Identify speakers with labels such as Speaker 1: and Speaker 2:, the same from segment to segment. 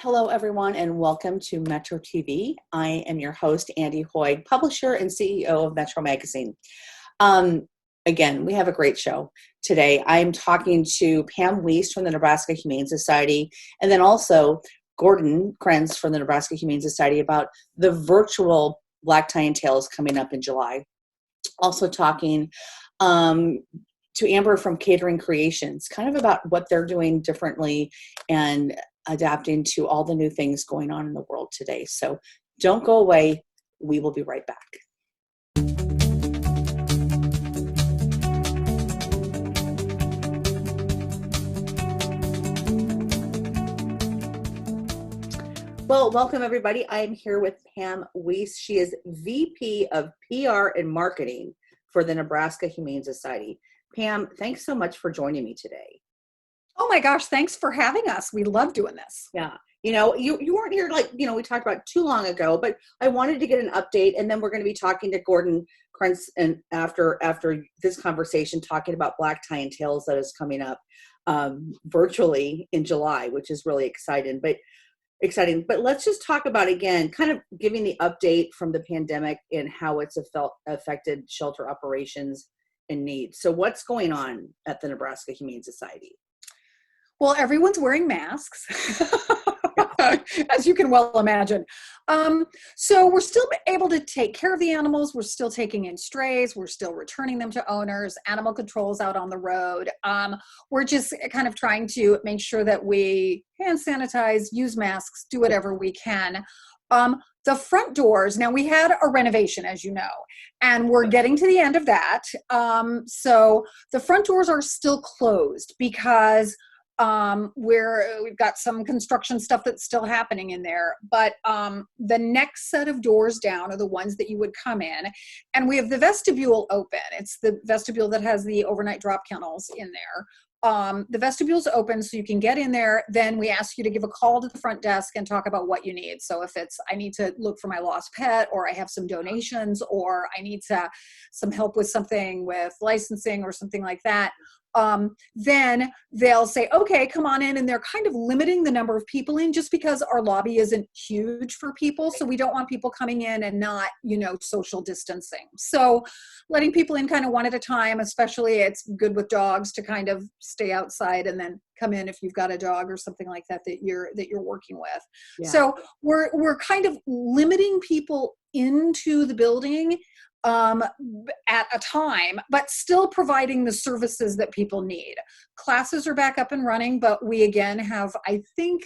Speaker 1: Hello, everyone, and welcome to metroTV. I am your host, Andy Hoig, publisher and CEO of Metro Magazine. Again, we have a great show today. I'm talking to Pam Wiest from the Nebraska Humane Society, and then also Gordon Krantz from the Nebraska Humane Society about the virtual Black Tie and Tails coming up in July. Also talking to Amber from Catering Creations, kind of about what they're doing differently and adapting to all the new things going on in the world today. So don't go away. We will be right back. Well, welcome everybody. I am here with Pam Wiest. She is VP of PR and Marketing for the Nebraska Humane Society. Pam, thanks so much for joining me today.
Speaker 2: Oh my gosh, thanks for having us. We love doing this.
Speaker 1: Yeah. You know, you weren't here we talked about too long ago, but I wanted to get an update, and then we're going to be talking to Gordon Krantz and after this conversation, talking about Black Tie and Tails that is coming up virtually in July, which is really exciting. But let's just talk about, again, kind of giving the update from the pandemic and how it's affected shelter operations and needs. So what's going on at the Nebraska Humane Society?
Speaker 2: Well, everyone's wearing masks, as you can well imagine. So we're still able to take care of the animals. We're still taking in strays. We're still returning them to owners. Animal control's out on the road. We're just kind of trying to make sure that we hand sanitize, use masks, do whatever we can. The front doors, now we had a renovation, as you know, and we're getting to the end of that. So the front doors are still closed because we've got some construction stuff that's still happening in there, but the next set of doors down are the ones that you would come in, and we have the vestibule open. It's the vestibule that has the overnight drop kennels in there. The vestibule's open so you can get in there. Then we ask you to give a call to the front desk and talk about what you need. So if it's, I need to look for my lost pet, or I have some donations, or I need some help with something with licensing or something like that, then they'll say, okay, come on in. And they're kind of limiting the number of people in just because our lobby isn't huge for people. So we don't want people coming in and not, social distancing. So letting people in kind of one at a time, especially it's good with dogs to kind of stay outside and then come in if you've got a dog or something like that you're working with. Yeah. So we're kind of limiting people into the building at a time, but still providing the services that people need. Classes are back up and running, but we again have, I think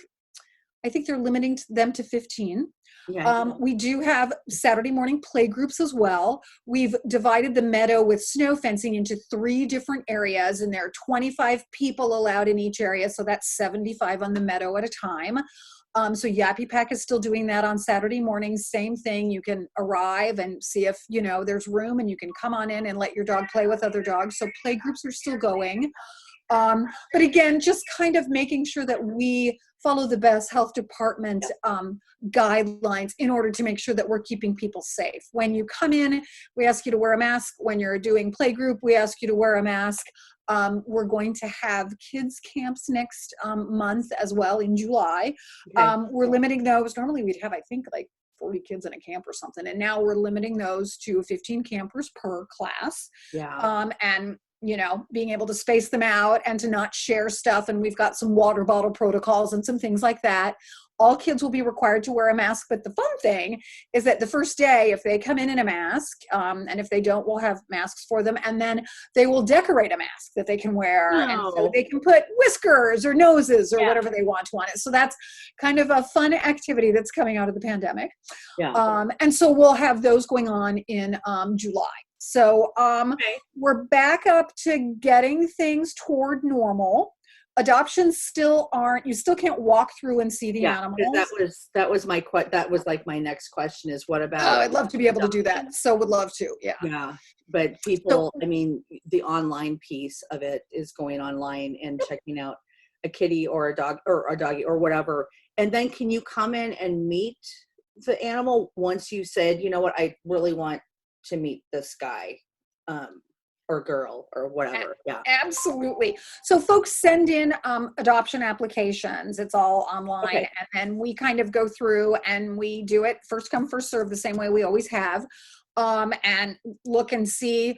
Speaker 2: they're limiting them to 15. Yeah. We do have Saturday morning play groups as well. We've divided the meadow with snow fencing into 3 different areas, and there are 25 people allowed in each area. So that's 75 on the meadow at a time. So Yappy Pack is still doing that on Saturday mornings. Same thing. You can arrive and see if, there's room, and you can come on in and let your dog play with other dogs. So play groups are still going. But again, just kind of making sure that we follow the best health department guidelines in order to make sure that we're keeping people safe. When you come in, we ask you to wear a mask. When you're doing play group, we ask you to wear a mask. We're going to have kids camps next month as well in July. Okay. We're limiting those. Normally we'd have, I think, like 40 kids in a camp or something. And now we're limiting those to 15 campers per class. Yeah. And being able to space them out and to not share stuff. And we've got some water bottle protocols and some things like that. All kids will be required to wear a mask. But the fun thing is that the first day, if they come in a mask, and if they don't, we'll have masks for them. And then they will decorate a mask that they can wear. Oh. And so they can put whiskers or noses or whatever they want on it. So that's kind of a fun activity that's coming out of the pandemic. Yeah. And so we'll have those going on in July. So okay. We're back up to getting things toward normal. Adoptions still aren't, you still can't walk through and see the animals. That was like my next question is, what about? Oh, I'd love to be able to do that. So would love to. Yeah. Yeah. But people, the online piece of it is going online and checking out a kitty or a dog or a doggy or whatever. And then can you come in and meet the animal once you said, I really want to meet this guy? Or
Speaker 1: or girl or whatever. Yeah.
Speaker 2: Absolutely. So folks send in adoption applications. It's all online.
Speaker 1: Okay.
Speaker 2: And then we kind of go through and we do it first come, first serve, the same way we always have. And look and see,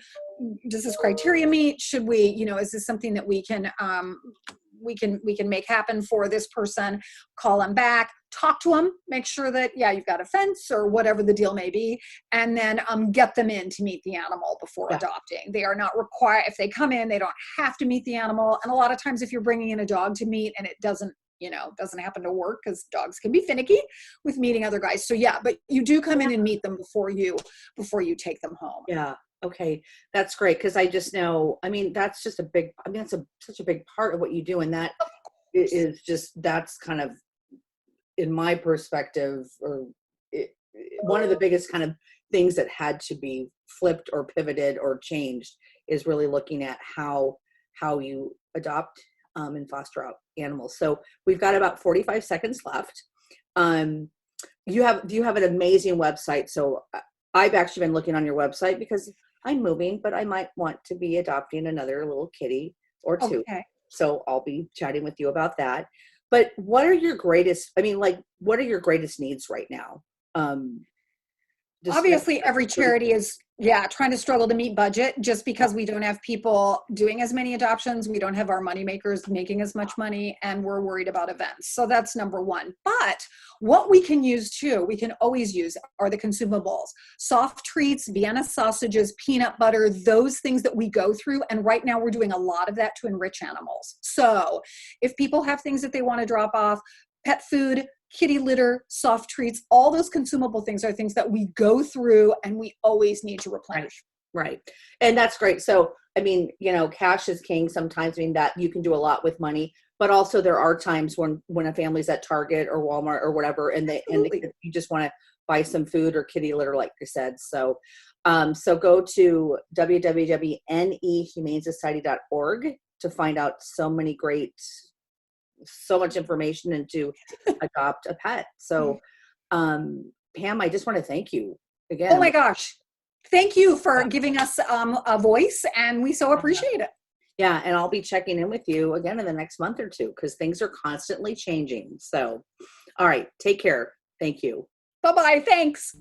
Speaker 2: does this criteria meet? Should we, is this something that we can make happen for this person? Call them back, talk to them, make sure that, you've got a fence or whatever the deal may be, and then get them in to meet the animal before adopting. They are not required, if they come in, they don't have to meet the animal. And a lot of times if you're bringing in a dog to meet and it doesn't happen to work, because dogs can be finicky with meeting other guys. So but you do come in and meet them before you take them home.
Speaker 1: Yeah. Okay. That's great. Cause I just know, that's just such a big part of what you do. And that is just, that's kind of, in my perspective, one of the biggest kind of things that had to be flipped or pivoted or changed is really looking at how you adopt and foster out animals. So we've got about 45 seconds left. Do you have an amazing website? So I've actually been looking on your website because I'm moving, but I might want to be adopting another little kitty or two. Okay. So I'll be chatting with you about that. But what are your greatest needs right now?
Speaker 2: Obviously, every charity is trying to struggle to meet budget, just because we don't have people doing as many adoptions. We don't have our money makers making as much money, and we're worried about events. So that's number one. But what we can always use are the consumables: soft treats, Vienna sausages, peanut butter, those things that we go through. And right now we're doing a lot of that to enrich animals. So if people have things that they want to drop off, pet food, kitty litter, soft treats, all those consumable things are things that we go through and we always need to replenish.
Speaker 1: Right. And that's great. So, cash is king sometimes. That you can do a lot with money, but also there are times when a family's at Target or Walmart or whatever, and you just want to buy some food or kitty litter, like you said. So, so go to www.nehumanesociety.org to find out so much information and to adopt a pet. So, Pam, I just want to thank you again.
Speaker 2: Oh my gosh. Thank you for giving us a voice, and we so appreciate it.
Speaker 1: Yeah. And I'll be checking in with you again in the next month or two, because things are constantly changing. So, all right. Take care. Thank you.
Speaker 2: Bye-bye. Thanks.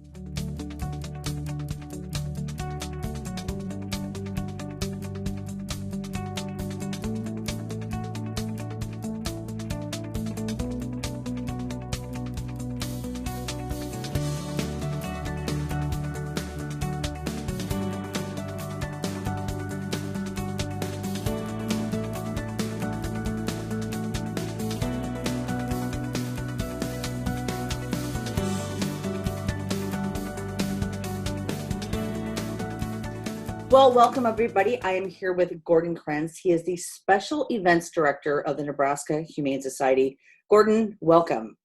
Speaker 1: Well, welcome everybody. I am here with Gordon Krantz. He is the Special Events Director of the Nebraska Humane Society. Gordon, welcome.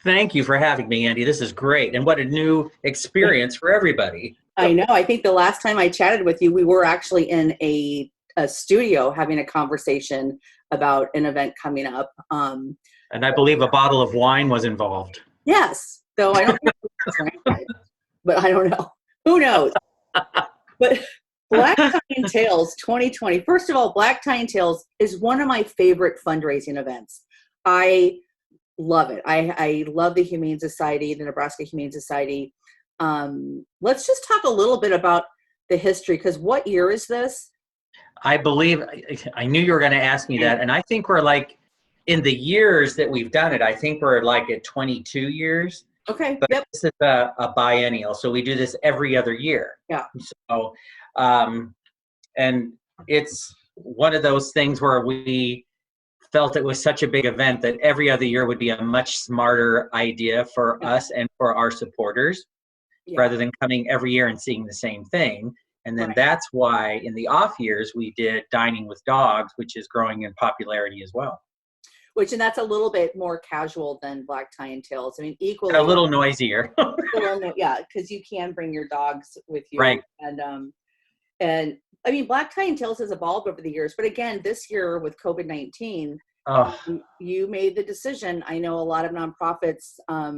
Speaker 3: Thank you for having me, Andy. This is great. And what a new experience for everybody.
Speaker 1: I know. I think the last time I chatted with you, we were actually in a studio having a conversation about an event coming up.
Speaker 3: And I believe a bottle of wine was involved.
Speaker 1: Yes. Though I don't think but I don't know. Who knows? But Black Tie and Tails 2020. First of all, Black Tie and Tails is one of my favorite fundraising events. I love it. I love the Humane Society, the Nebraska Humane Society. Let's just talk a little bit about the history, because what year is this?
Speaker 3: I believe, I knew you were going to ask me that. And I think we're like, in the years that we've done it, I think we're like at 22 years.
Speaker 1: Okay.
Speaker 3: But this is a biennial, so we do this every other year.
Speaker 1: Yeah.
Speaker 3: So, and it's one of those things where we felt it was such a big event that every other year would be a much smarter idea for us and for our supporters, rather than coming every year and seeing the same thing. And then that's why in the off years we did Dining with Dogs, which is growing in popularity as well.
Speaker 1: And that's a little bit more casual than Black Tie and Tails. I mean, equally
Speaker 3: a little noisier.
Speaker 1: Yeah, because you can bring your dogs with you.
Speaker 3: Right.
Speaker 1: And I mean, Black Tie and Tails has evolved over the years. But again, this year with COVID-19, you made the decision. I know a lot of nonprofits are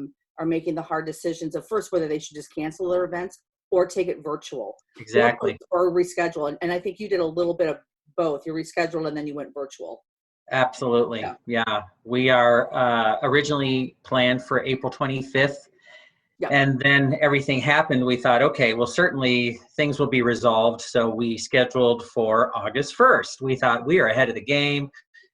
Speaker 1: making the hard decisions of first whether they should just cancel their events or take it virtual.
Speaker 3: Exactly.
Speaker 1: Or reschedule. And I think you did a little bit of both. You rescheduled and then you went virtual.
Speaker 3: Absolutely. Yeah. We are originally planned for April 25th.
Speaker 1: Yeah.
Speaker 3: And then everything happened. We thought, okay, well, certainly things will be resolved. So we scheduled for August 1st. We thought we are ahead of the game.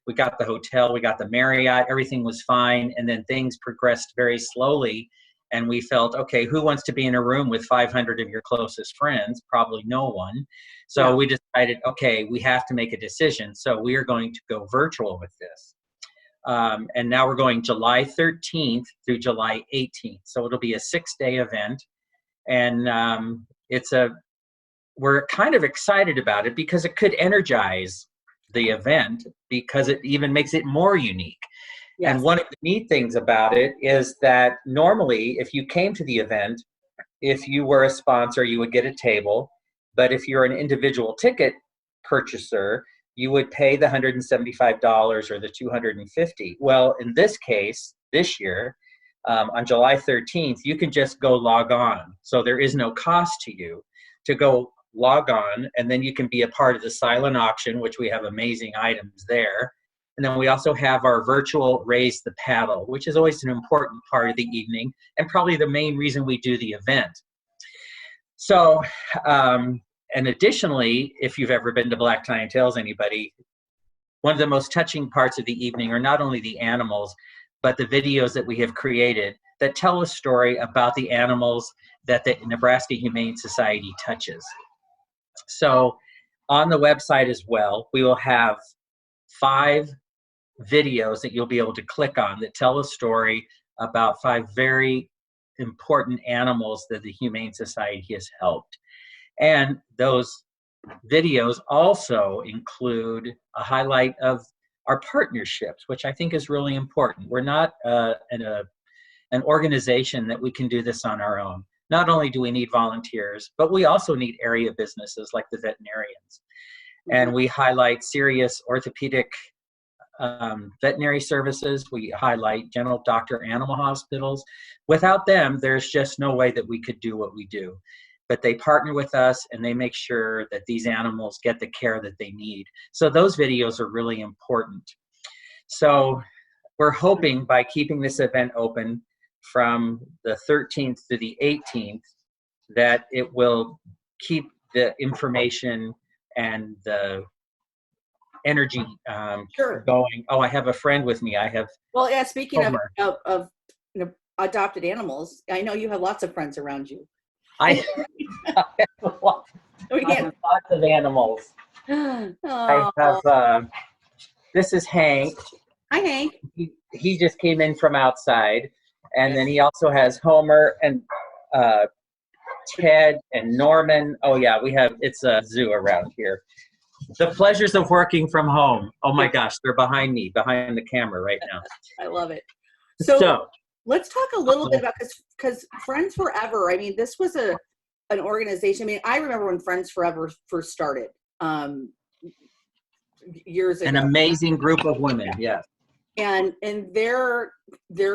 Speaker 3: We got the hotel, we got the Marriott, everything was fine. And then things progressed very slowly. And we felt, okay, who wants to be in a room with 500 of your closest friends? Probably no one. So we decided, okay, we have to make a decision. So we are going to go virtual with this. And now we're going July 13th through July 18th. So it'll be a 6-day event. And we're kind of excited about it because it could energize the event, because it even makes it more unique. Yes. And one of the neat things about it is that normally if you came to the event, if you were a sponsor, you would get a table. But if you're an individual ticket purchaser, you would pay the $175 or the $250. Well, in this case, this year, on July 13th, you can just go log on. So there is no cost to you to go log on, and then you can be a part of the silent auction, which we have amazing items there. And then we also have our virtual Raise the Paddle, which is always an important part of the evening and probably the main reason we do the event. So, and additionally, if you've ever been to Black Tie and Tails, anybody, one of the most touching parts of the evening are not only the animals, but the videos that we have created that tell a story about the animals that the Nebraska Humane Society touches. So on the website as well, we will have 5 videos that you'll be able to click on that tell a story about 5 very important animals that the Humane Society has helped. And those videos also include a highlight of our partnerships, which I think is really important. We're not an organization that we can do this on our own. Not only do we need volunteers, but we also need area businesses like the veterinarians. And we highlight serious orthopedic veterinary services. We highlight general doctor animal hospitals. Without them, there's just no way that we could do what we do. But they partner with us and they make sure that these animals get the care that they need. So those videos are really important. So we're hoping by keeping this event open from the 13th to the 18th, that it will keep the information and the energy going. Oh, I have a friend with me. I have.
Speaker 1: Well, yeah. Speaking of adopted animals, I know you have lots of friends around you.
Speaker 3: I have lots of animals. I have. This is Hank.
Speaker 1: Hi, Hank.
Speaker 3: He just came in from outside, and then he also has Homer and Ted and Norman. Oh yeah, it's a zoo around here. The pleasures of working from home. Oh my gosh, they're behind me, behind the camera right now.
Speaker 1: I love it. So let's talk a little bit about, because Friends Forever, I mean, this was an organization. I mean, I remember when Friends Forever first started years ago.
Speaker 3: An amazing group of women, yes.
Speaker 1: And they're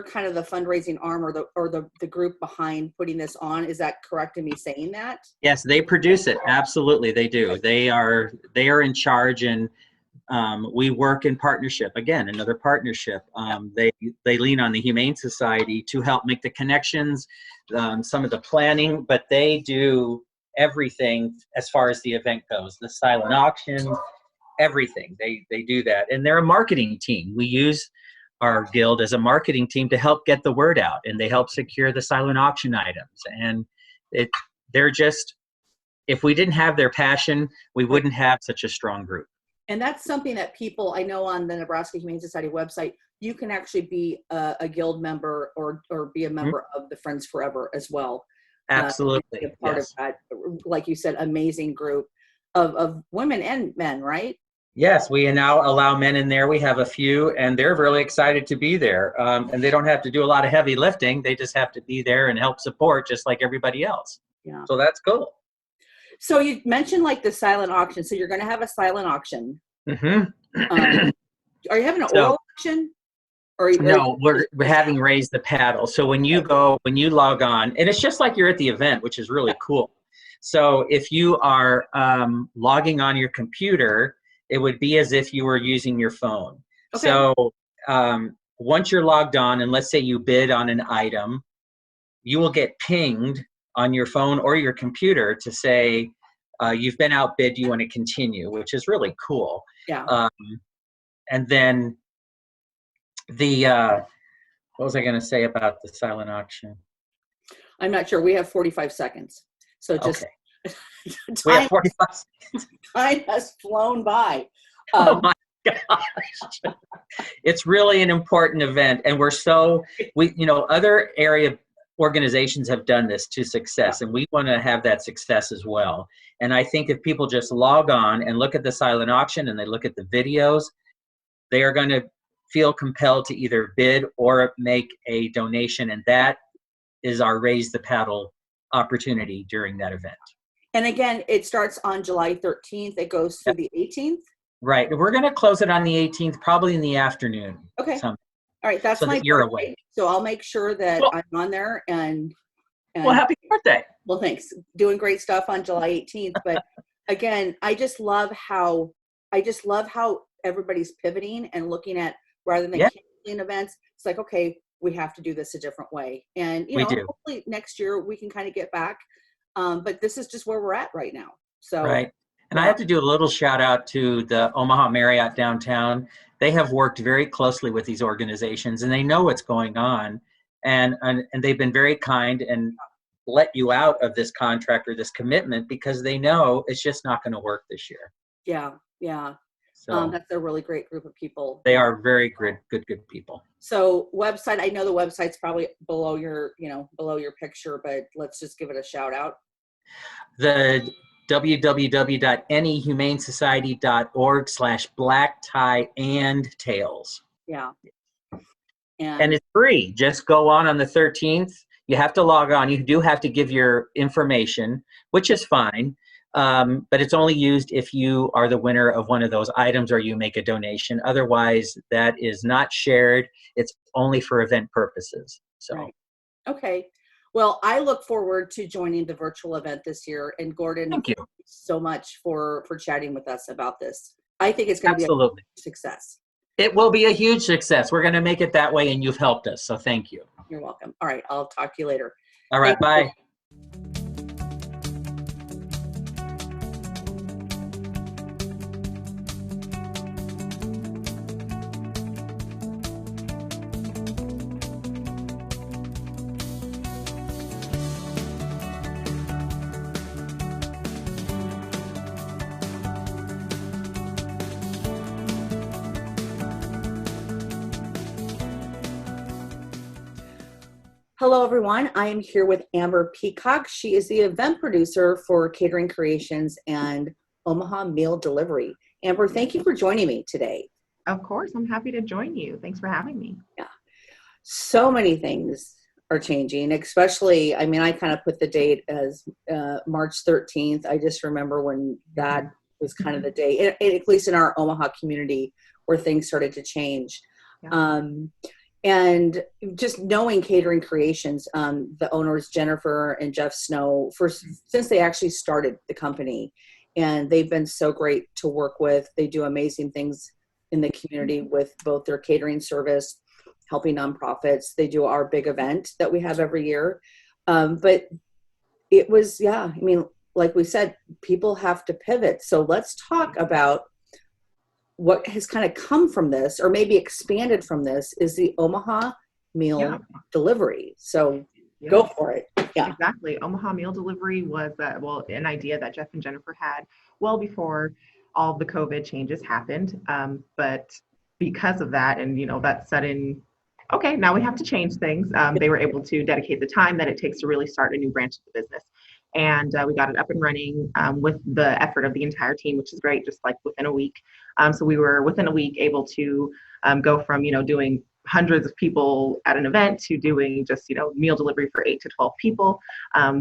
Speaker 1: kind of the fundraising arm or the group behind putting this on. Is that correct in me saying that?
Speaker 3: Yes, they produce it. Absolutely, they do. They are in charge, and we work in partnership. Again, another partnership. They lean on the Humane Society to help make the connections, some of the planning, but they do everything as far as the event goes. The silent auction, everything. They do that, and they're a marketing team. We use our guild as a marketing team to help get the word out, and they help secure the silent auction items. And they're just, if we didn't have their passion, we wouldn't have such a strong group.
Speaker 1: And that's something that people, I know on the Nebraska Humane Society website, you can actually be a guild member or be a member of the Friends Forever as well.
Speaker 3: Absolutely.
Speaker 1: Be a part of that, like you said, amazing group of women and men, right?
Speaker 3: Yes, we now allow men in there. We have a few, and they're really excited to be there. And they don't have to do a lot of heavy lifting. They just have to be there and help support just like everybody else.
Speaker 1: Yeah.
Speaker 3: So that's cool.
Speaker 1: So you mentioned like the silent auction. So you're going to have a silent auction.
Speaker 3: Mm-hmm.
Speaker 1: Are you having an oral auction?
Speaker 3: No, we're having Raise the Paddle. So when you log on, and it's just like you're at the event, which is really cool. So if you are logging on your computer, it would be as if you were using your phone.
Speaker 1: Okay.
Speaker 3: So once you're logged on, and let's say you bid on an item, you will get pinged on your phone or your computer to say, you've been outbid, do you want to continue, which is really cool.
Speaker 1: Yeah.
Speaker 3: And then what was I going to say about the silent auction?
Speaker 1: I'm not sure. We have 45 seconds. So just
Speaker 3: Okay. We have 45 seconds.
Speaker 1: Time has flown by.
Speaker 3: Oh my gosh. It's really an important event. And other area organizations have done this to success, and we want to have that success as well. And I think if people just log on and look at the silent auction and they look at the videos, they are going to feel compelled to either bid or make a donation. And that is our Raise the Paddle opportunity during that event.
Speaker 1: And again, it starts on July 13th. It goes through the 18th.
Speaker 3: Right. We're going to close it on the 18th, probably in the afternoon.
Speaker 1: Okay. All right. That's
Speaker 3: so
Speaker 1: my
Speaker 3: that you're
Speaker 1: birthday.
Speaker 3: awake.
Speaker 1: So I'll make sure that
Speaker 3: Well,
Speaker 1: I'm on there and
Speaker 3: well, happy birthday.
Speaker 1: Well, thanks. Doing great stuff on July 18th. But again, I just love how everybody's pivoting and looking at, rather than canceling events, it's like, okay, we have to do this a different way. And, hopefully next year we can kind of get back. But this is just where we're at right now. So,
Speaker 3: right. And I have to do a little shout out to the Omaha Marriott downtown. They have worked very closely with these organizations, and they know what's going on. And they've been very kind and let you out of this contract or this commitment because they know it's just not going to work this year.
Speaker 1: Yeah. Yeah.
Speaker 3: So
Speaker 1: that's a really great group of people.
Speaker 3: They are very good people.
Speaker 1: So website, I know the website's probably below your picture, but let's just give it a shout out.
Speaker 3: The www.anyhumanesociety.org/black tie and tails.
Speaker 1: Yeah.
Speaker 3: And it's free. Just go on the 13th. You have to log on. You do have to give your information, which is fine. But it's only used if you are the winner of one of those items or you make a donation. Otherwise, that is not shared. It's only for event purposes. So,
Speaker 1: right. Okay. Well, I look forward to joining the virtual event this year. And Gordon,
Speaker 3: thank you
Speaker 1: so much for chatting with us about this. I think it's going to be a success.
Speaker 3: It will be a huge success. We're going to make it that way, and you've helped us. So thank you.
Speaker 1: You're welcome. All right. I'll talk to you later.
Speaker 3: All right. Bye.
Speaker 1: Hello, everyone. I am here with Amber Peacock. She is the event producer for Catering Creations and Omaha Meal Delivery. Amber, thank you for joining me today.
Speaker 4: Of course. I'm happy to join you. Thanks for having me.
Speaker 1: Yeah. So many things are changing, especially, I mean, I kind of put the date as March 13th. I just remember when that was kind of the day, at least in our Omaha community, where things started to change. Yeah. And just knowing Catering Creations, the owners, Jennifer and Jeff Snow, since they actually started the company, and they've been so great to work with. They do amazing things in the community with both their catering service, helping nonprofits. They do our big event that we have every year. But it was, I mean, like we said, people have to pivot. So let's talk about what has kind of come from this, or maybe expanded from this, is the Omaha Meal Delivery. So go for it. Yeah,
Speaker 4: exactly. Omaha Meal Delivery was an idea that Jeff and Jennifer had well before all the COVID changes happened. But because of that, and that sudden, okay, now we have to change things. They were able to dedicate the time that it takes to really start a new branch of the business. And we got it up and running with the effort of the entire team, which is great, just like within a week. So we were within a week able to go from, doing hundreds of people at an event to doing just, meal delivery for 8 to 12 people.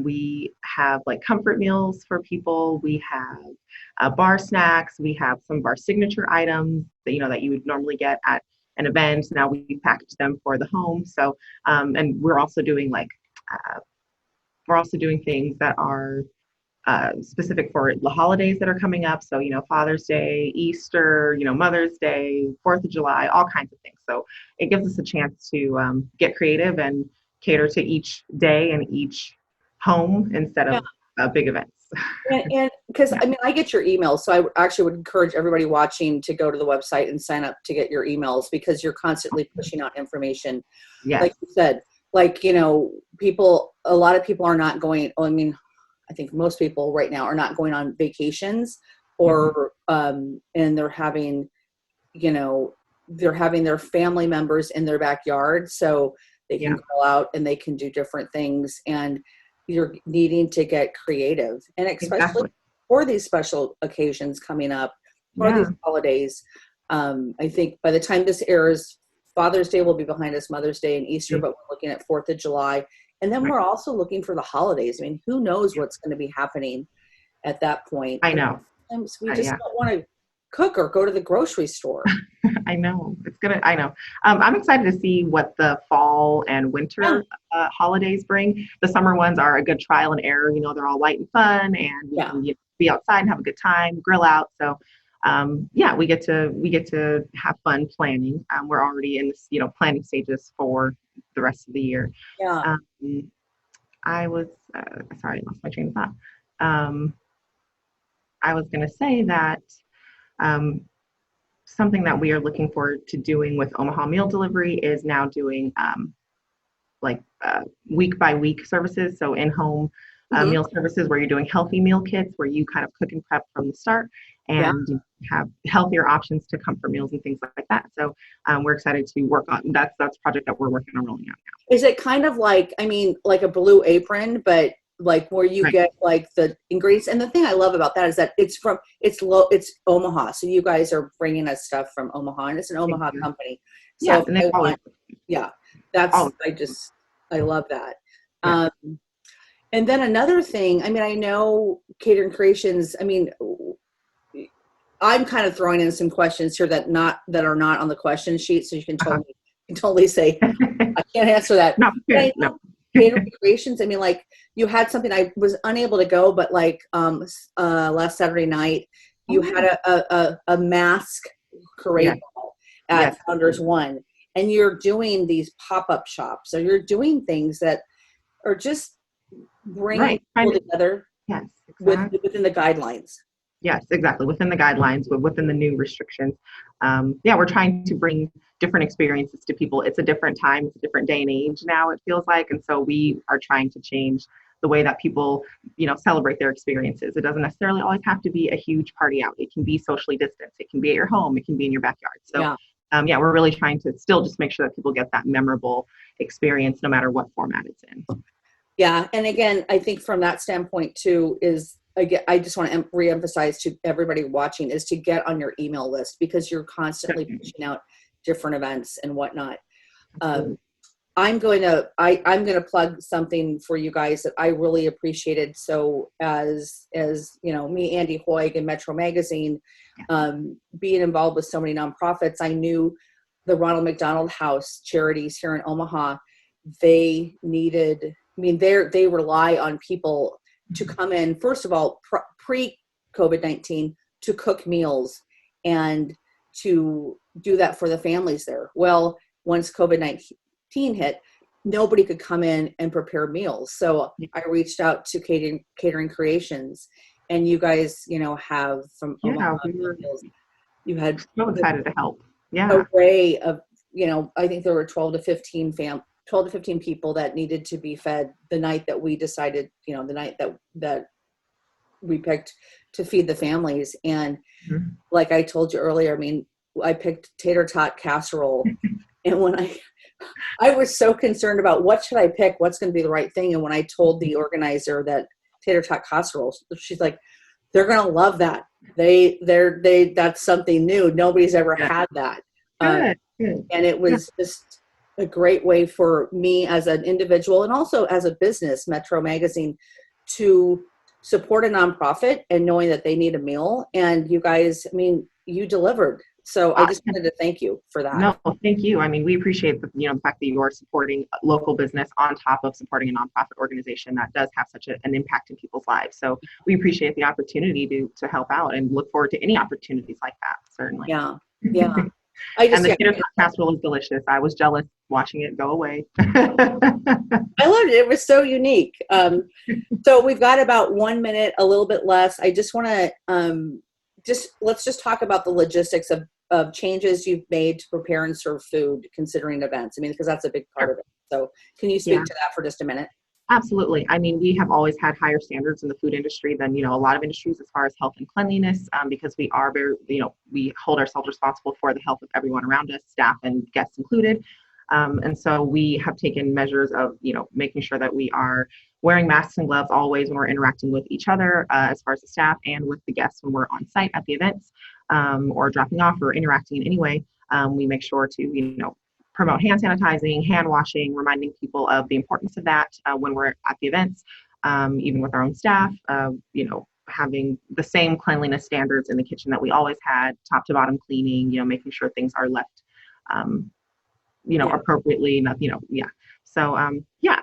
Speaker 4: We have like comfort meals for people. We have bar snacks. We have some of our signature items that, that you would normally get at an event. Now we package them for the home. So, and we're also doing things that are specific for the holidays that are coming up. So, Father's Day, Easter, Mother's Day, 4th of July, all kinds of things. So it gives us a chance to get creative and cater to each day and each home instead of big events.
Speaker 1: And because I mean, I get your emails, so I actually would encourage everybody watching to go to the website and sign up to get your emails, because you're constantly pushing out information.
Speaker 4: Yes.
Speaker 1: Like you said, like, a lot of people are not going, I mean, I think most people right now are not going on vacations, or, and they're having their family members in their backyard, so they can go out and they can do different things, and you're needing to get creative, and especially for these special occasions coming up, for these holidays. I think by the time this airs, Father's Day will be behind us, Mother's Day and Easter, but we're looking at 4th of July. And then we're also looking for the holidays. I mean, who knows what's going to be happening at that point.
Speaker 4: I know.
Speaker 1: Sometimes we just don't want to cook or go to the grocery store.
Speaker 4: I know. I know. I'm excited to see what the fall and winter holidays bring. The summer ones are a good trial and error. They're all light and fun, and we can be outside and have a good time, grill out. So we get to have fun planning. We're already in this, planning stages for the rest of the year.
Speaker 1: Yeah.
Speaker 4: I was sorry, I lost my train of thought. I was going to say that something that we are looking forward to doing with Omaha Meal Delivery is now doing week by week services. So in-home meal services where you're doing healthy meal kits, where you kind of cook and prep from the start, and you have healthier options to comfort meals and things like that. So we're excited to work on that's a project that we're working on rolling out now.
Speaker 1: Is it kind of like a Blue Apron, but like where you get like the ingredients? And the thing I love about that is that it's Omaha. So you guys are bringing us stuff from Omaha, and it's an Omaha company. So I love that.
Speaker 4: Yeah.
Speaker 1: And then another thing, I know Catering Creations, I'm kind of throwing in some questions here that are not on the question sheet, so you can totally say, I can't answer that.
Speaker 4: No.
Speaker 1: Catering Creations, you had something, I was unable to go, but last Saturday night, you had a mask parade at Founders One, and you're doing these pop-up shops, so you're doing things that are just bringing people together within the guidelines.
Speaker 4: Yes, exactly. Within the guidelines, within the new restrictions. We're trying to bring different experiences to people. It's a different time, it's a different day and age now, it feels like. And so we are trying to change the way that people, celebrate their experiences. It doesn't necessarily always have to be a huge party out. It can be socially distanced. It can be at your home. It can be in your backyard. So we're really trying to still just make sure that people get that memorable experience no matter what format it's in.
Speaker 1: Yeah. And again, I think from that standpoint too I just want to reemphasize to everybody watching is to get on your email list, because you're constantly pushing out different events and whatnot. I'm going to plug something for you guys that I really appreciated. So as me, Andy Hoig, and Metro Magazine, being involved with so many nonprofits, I knew the Ronald McDonald House charities here in Omaha. They needed, they rely on people to come in, first of all, pre-COVID-19, to cook meals and to do that for the families there. Well, once COVID-19 hit, nobody could come in and prepare meals. So I reached out to Catering Creations, and you guys, have from Omaha meals. You had
Speaker 4: so excited to help.
Speaker 1: Array of, I think there were 12 to 15 people that needed to be fed the night that we decided, the night that we picked to feed the families. And like I told you earlier, I picked tater tot casserole. And when I was so concerned about what should I pick, what's going to be the right thing. And when I told the organizer that tater tot casserole, she's like, they're going to love that. That's something new. Nobody's ever had that.
Speaker 4: Good.
Speaker 1: And it was just a great way for me as an individual and also as a business, Metro Magazine, to support a nonprofit and knowing that they need a meal. And you guys, you delivered. So I just wanted to thank you for that.
Speaker 4: No, thank you. I mean, we appreciate the fact that you are supporting local business on top of supporting a nonprofit organization that does have such an impact in people's lives. So we appreciate the opportunity to help out and look forward to any opportunities like that. Certainly.
Speaker 1: Yeah.
Speaker 4: And the potato casserole is delicious. I was jealous watching it go away.
Speaker 1: I loved it. It was so unique. So we've got about 1 minute, a little bit less. I just want to let's just talk about the logistics of changes you've made to prepare and serve food considering events. I mean, because that's a big part of it. So can you speak to that for just a minute?
Speaker 4: Absolutely. I mean, we have always had higher standards in the food industry than, a lot of industries as far as health and cleanliness, because we are very, we hold ourselves responsible for the health of everyone around us, staff and guests included. And so we have taken measures of, making sure that we are wearing masks and gloves always when we're interacting with each other, as far as the staff and with the guests when we're on site at the events, or dropping off or interacting in any way. We make sure to, promote hand sanitizing, hand washing, reminding people of the importance of that when we're at the events, even with our own staff, having the same cleanliness standards in the kitchen that we always had, top to bottom cleaning, making sure things are left, appropriately, So, I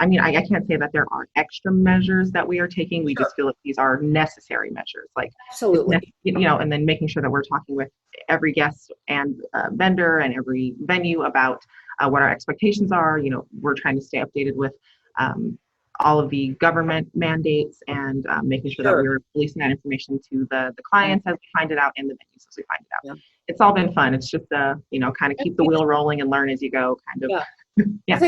Speaker 4: mean, I can't say that there aren't extra measures that we are taking. We just feel that these are necessary measures, like,
Speaker 1: absolutely,
Speaker 4: and then making sure that we're talking with every guest and vendor and every venue about what our expectations are. We're trying to stay updated with all of the government mandates and making sure that we're releasing that information to the clients as we find it out and the venues as we find it out. Yeah. It's all been fun. It's just, kind of keep the wheel rolling and learn as you go, kind of.
Speaker 1: Yeah.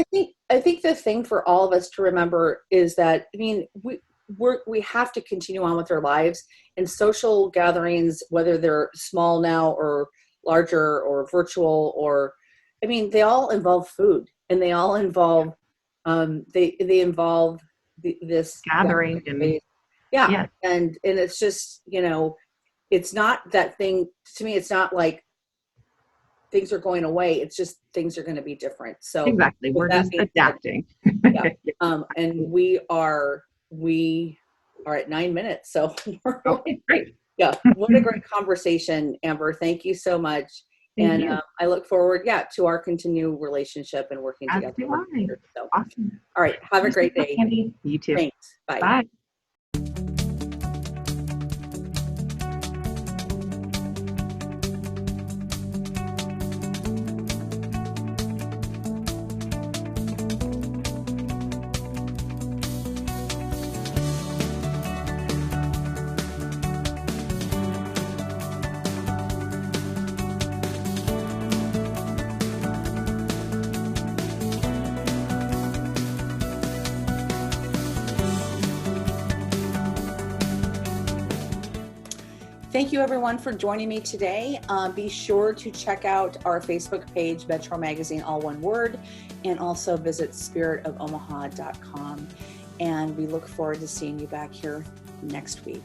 Speaker 1: I think the thing for all of us to remember is that, I mean, we have to continue on with our lives, and social gatherings, whether they're small now or larger or virtual, or, I mean, they all involve food, and they all involve, they involve this
Speaker 4: gathering.
Speaker 1: And it's just, it's not that thing, to me, it's not like things are going away. It's just things are going to be different. So
Speaker 4: exactly, we're just adapting.
Speaker 1: And we are at 9 minutes. So
Speaker 4: okay, great.
Speaker 1: Yeah, what a great conversation, Amber. Thank you so much.
Speaker 4: Thank you.
Speaker 1: I look forward, to our continued relationship and working
Speaker 4: As
Speaker 1: together.
Speaker 4: do I.
Speaker 1: So,
Speaker 4: awesome.
Speaker 1: All right, have a great day.
Speaker 4: Andy. You too.
Speaker 1: Thanks. Bye.
Speaker 4: Bye.
Speaker 1: Thank you, everyone, for joining me today. Be sure to check out our Facebook page, Metro Magazine, all one word, and also visit spiritofomaha.com. And we look forward to seeing you back here next week.